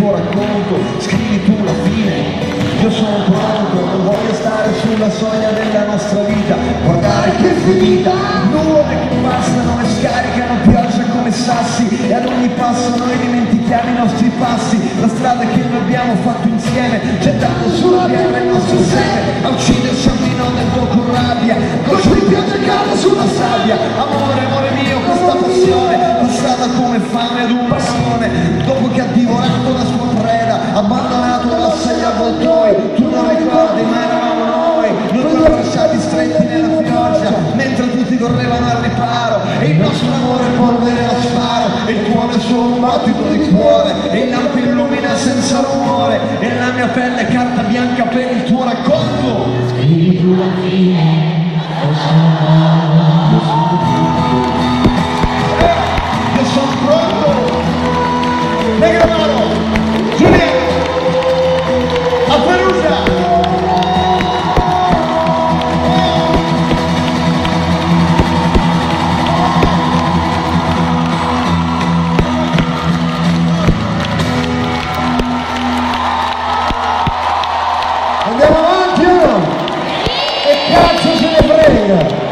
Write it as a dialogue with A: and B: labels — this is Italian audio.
A: tuo racconto, scrivi tu la fine. Io sono pronto, non voglio stare sulla soglia della nostra vita, guardare che è finita, nuvole che passano e scaricano pioggia come sassi, e ad ogni passo noi dimentichiamo i nostri passi, la strada che noi abbiamo fatto insieme, gettando sulla terra il nostro seme, a ucciderci a vino nel fuoco rabbia, gocce di pioggia cade sulla sabbia. Amore, amore mio, questa passione, passata come fame ad un bastone, dopo che ha divorato la sua preda, abbandonato l'ossa agli avvoltoi, tu non ricordi ma eravamo noi due bracciati stretti nella pioggia, mentre tutti correvano al riparo, e il nostro amore polvere a sparo, e il tuo è solo un battito di cuore, e il lampo illumina senza rumore, e la mia pelle è carta bianca per il tuo racconto.
B: Scrivi tu la fine,
A: io sono pronto. Negramaro, Giulia, a Perugia.
B: andiamo avanti o no? Che cazzo se ne frega?